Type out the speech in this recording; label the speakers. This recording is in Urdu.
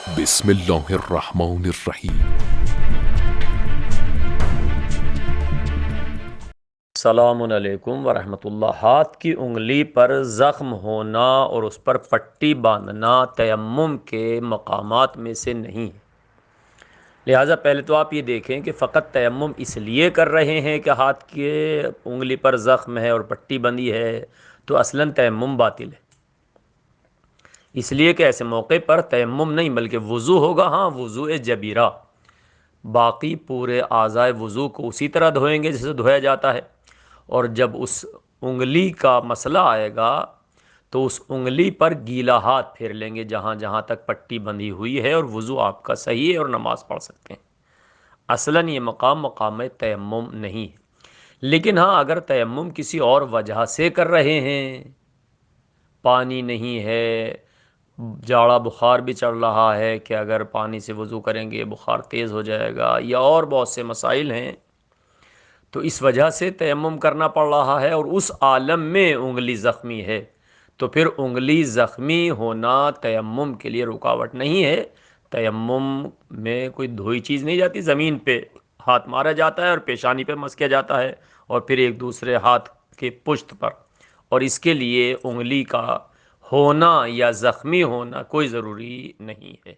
Speaker 1: بسم اللہ الرحمن الرحیم۔
Speaker 2: السلام علیکم ورحمۃ اللہ۔ ہاتھ کی انگلی پر زخم ہونا اور اس پر پٹی باندھنا تیمم کے مقامات میں سے نہیں ہے۔ لہٰذا پہلے تو آپ یہ دیکھیں کہ فقط تیمم اس لیے کر رہے ہیں کہ ہاتھ کی انگلی پر زخم ہے اور پٹی بندھی ہے تو اصلاً تیمم باطل ہے۔ اس لیے کہ ایسے موقع پر تیمم نہیں بلکہ وضو ہوگا، ہاں وضو جبیرہ، باقی پورے اعضائے وضو کو اسی طرح دھوئیں گے جیسے دھویا جاتا ہے، اور جب اس انگلی کا مسئلہ آئے گا تو اس انگلی پر گیلا ہاتھ پھیر لیں گے جہاں جہاں تک پٹی بندھی ہوئی ہے، اور وضو آپ کا صحیح ہے اور نماز پڑھ سکتے ہیں۔ اصلاً یہ مقام تیمم نہیں ہے۔ لیکن ہاں اگر تیمم کسی اور وجہ سے کر رہے ہیں، پانی نہیں ہے، جاڑا بخار بھی چڑھ رہا ہے کہ اگر پانی سے وضو کریں گے بخار تیز ہو جائے گا، یا اور بہت سے مسائل ہیں، تو اس وجہ سے تیمم کرنا پڑ رہا ہے اور اس عالم میں انگلی زخمی ہے، تو پھر انگلی زخمی ہونا تیمم کے لیے رکاوٹ نہیں ہے۔ تیمم میں کوئی دھوئی چیز نہیں جاتی، زمین پہ ہاتھ مارا جاتا ہے اور پیشانی پہ مس کیا جاتا ہے اور پھر ایک دوسرے ہاتھ کے پشت پر، اور اس کے لیے انگلی کا ہونا یا زخمی ہونا کوئی ضروری نہیں ہے۔